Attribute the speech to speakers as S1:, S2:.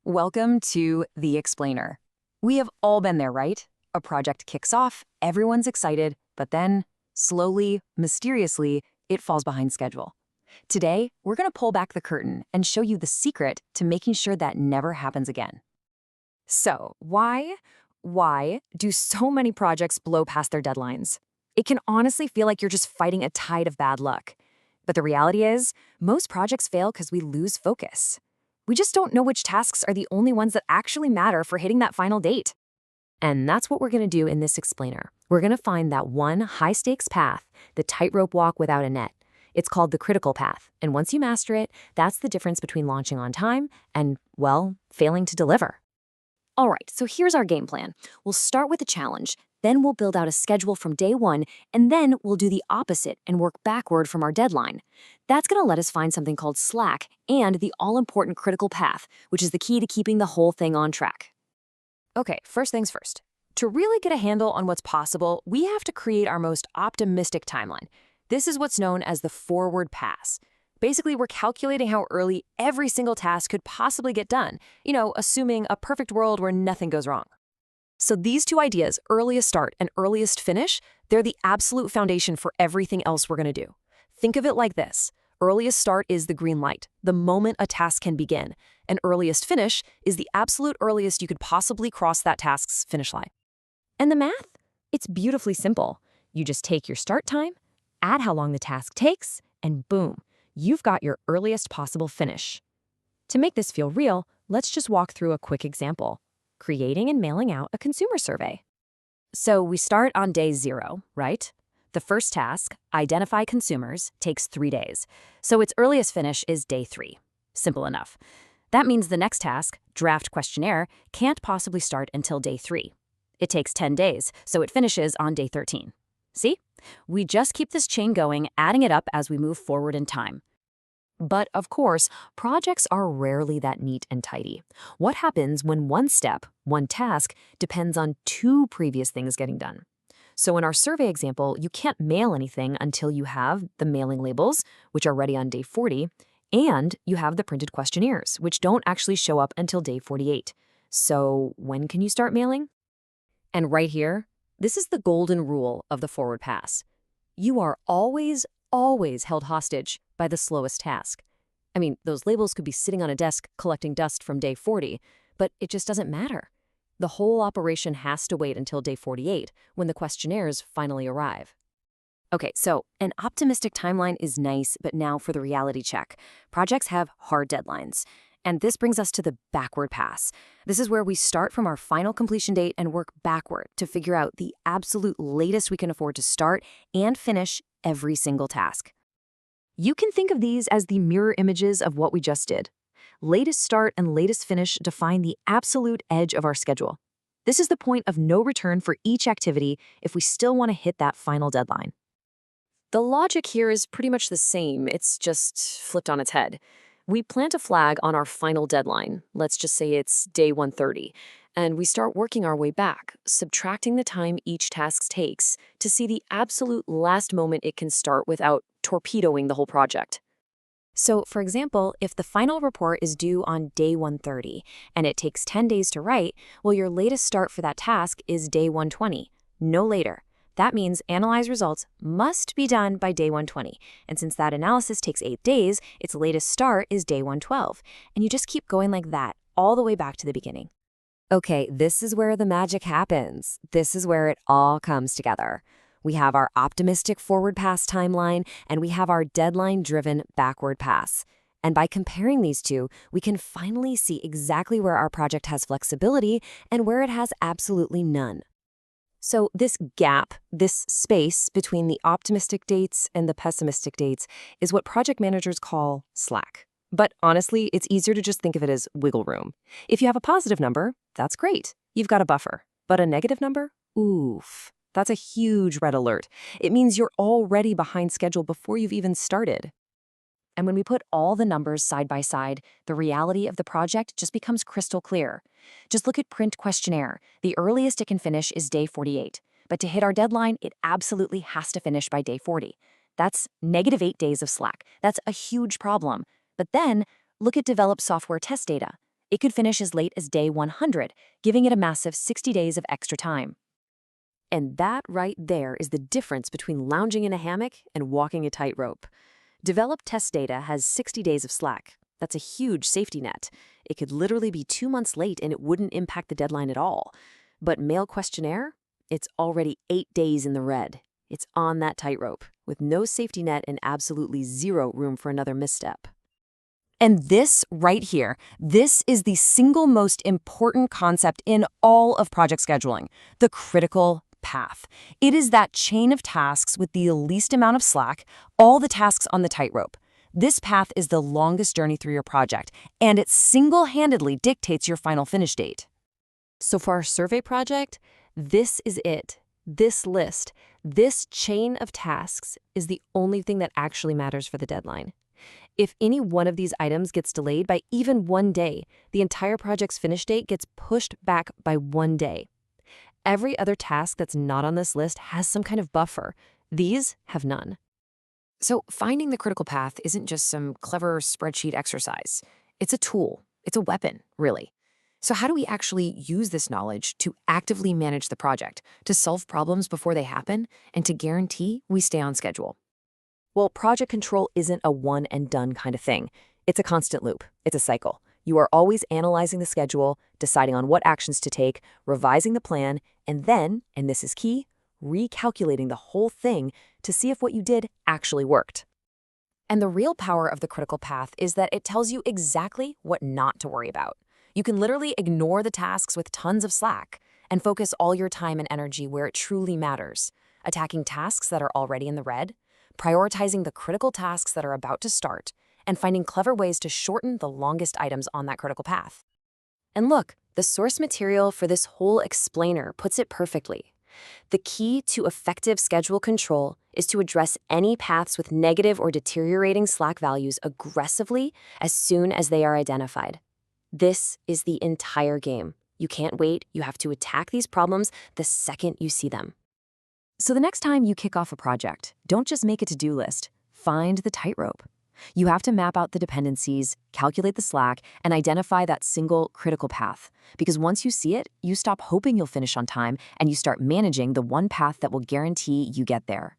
S1: Welcome to The Explainer. We have all been there, right? A project kicks off, everyone's excited, but then, slowly, mysteriously, it falls behind schedule. Today, we're going to pull back the curtain and show you the secret to making sure that never happens again. So, why do so many projects blow past their deadlines? It can honestly feel like you're just fighting a tide of bad luck. But the reality is, most projects fail because we lose focus. We just don't know which tasks are the only ones that actually matter for hitting that final date. And that's what we're going to do in this explainer. We're going to find that one high-stakes path, the tightrope walk without a net. It's called the critical path, and once you master it, that's the difference between launching on time and, well, failing to deliver. All right, so here's our game plan. We'll start with a challenge, then we'll build out a schedule from day one, and then we'll do the opposite and work backward from our deadline. That's going to let us find something called slack and the all-important critical path, which is the key to keeping the whole thing on track. Okay, first things first. To really get a handle on what's possible, we have to create our most optimistic timeline. This is what's known as the forward pass. Basically, we're calculating how early every single task could possibly get done, assuming a perfect world where nothing goes wrong. So these two ideas, earliest start and earliest finish, they're the absolute foundation for everything else we're going to do. Think of it like this. Earliest start is the green light, the moment a task can begin, and earliest finish is the absolute earliest you could possibly cross that task's finish line. And the math? It's beautifully simple. You just take your start time, add how long the task takes, and boom, you've got your earliest possible finish. To make this feel real, let's just walk through a quick example. Creating and mailing out a consumer survey. So we start on day 0, right? The first task, identify consumers, takes 3 days. So its earliest finish is day 3. Simple enough. That means the next task, draft questionnaire, can't possibly start until day 3. It takes 10 days, so it finishes on day 13. See? We just keep this chain going, adding it up as we move forward in time. But of course, projects are rarely that neat and tidy. What happens when one step, one task, depends on 2 previous things getting done? So in our survey example, you can't mail anything until you have the mailing labels, which are ready on day 40, and you have the printed questionnaires, which don't actually show up until day 48. So when can you start mailing? And right here, this is the golden rule of the forward pass. You are always held hostage by the slowest task. I mean, those labels could be sitting on a desk collecting dust from day 40, but it just doesn't matter. The whole operation has to wait until day 48 when the questionnaires finally arrive. Okay, so an optimistic timeline is nice, but now for the reality check. Projects have hard deadlines. And this brings us to the backward pass. This is where we start from our final completion date and work backward to figure out the absolute latest we can afford to start and finish every single task. You can think of these as the mirror images of what we just did. Latest start and latest finish define the absolute edge of our schedule. This is the point of no return for each activity if we still want to hit that final deadline. The logic here is pretty much the same, it's just flipped on its head. We plant a flag on our final deadline, let's just say it's day 130, and we start working our way back, subtracting the time each task takes to see the absolute last moment it can start without torpedoing the whole project. So, for example, if the final report is due on day 130 and it takes 10 days to write, well, your latest start for that task is day 120, no later. That means analyze results must be done by day 120. And since that analysis takes 8 days, its latest start is day 112. And you just keep going like that all the way back to the beginning. Okay, this is where the magic happens. This is where it all comes together. We have our optimistic forward pass timeline, and we have our deadline-driven backward pass. And by comparing these two, we can finally see exactly where our project has flexibility and where it has absolutely none. So this gap, this space between the optimistic dates and the pessimistic dates is what project managers call slack. But honestly, it's easier to just think of it as wiggle room. If you have a positive number, that's great. You've got a buffer. But a negative number? Oof. That's a huge red alert. It means you're already behind schedule before you've even started. And when we put all the numbers side by side, the reality of the project just becomes crystal clear. Just look at print questionnaire. The earliest it can finish is day 48. But to hit our deadline, it absolutely has to finish by day 40. That's -8 days of slack. That's a huge problem. But then, look at developed software test data. It could finish as late as day 100, giving it a massive 60 days of extra time.
S2: And that right there is the difference between lounging in a hammock and walking a tightrope. Developed test data has 60 days of slack. That's a huge safety net. It could literally be 2 months late and it wouldn't impact the deadline at all. But Mail Questionnaire? It's already 8 days in the red. It's on that tightrope, with no safety net and absolutely zero room for another misstep.
S1: And this right here, this is the single most important concept in all of project scheduling, the critical path. It is that chain of tasks with the least amount of slack, all the tasks on the tightrope. This path is the longest journey through your project, and it single-handedly dictates your final finish date.
S2: So for our survey project, this is it. This list, this chain of tasks is the only thing that actually matters for the deadline. If any one of these items gets delayed by even 1 day, the entire project's finish date gets pushed back by 1 day. Every other task that's not on this list has some kind of buffer. These have none.
S1: So finding the critical path isn't just some clever spreadsheet exercise. It's a tool. It's a weapon, really. So how do we actually use this knowledge to actively manage the project, to solve problems before they happen, and to guarantee we stay on schedule? Well, project control isn't a one-and-done kind of thing. It's a constant loop. It's a cycle. You are always analyzing the schedule, deciding on what actions to take, revising the plan, and then, and this is key, recalculating the whole thing to see if what you did actually worked. And the real power of the critical path is that it tells you exactly what not to worry about. You can literally ignore the tasks with tons of slack and focus all your time and energy where it truly matters, attacking tasks that are already in the red, prioritizing the critical tasks that are about to start, and finding clever ways to shorten the longest items on that critical path. And look, the source material for this whole explainer puts it perfectly. The key to effective schedule control is to address any paths with negative or deteriorating slack values aggressively as soon as they are identified. This is the entire game. You can't wait. You have to attack these problems the second you see them. So the next time you kick off a project, don't just make a to-do list. Find the tightrope. You have to map out the dependencies, calculate the slack, and identify that single critical path. Because once you see it, you stop hoping you'll finish on time and you start managing the one path that will guarantee you get there.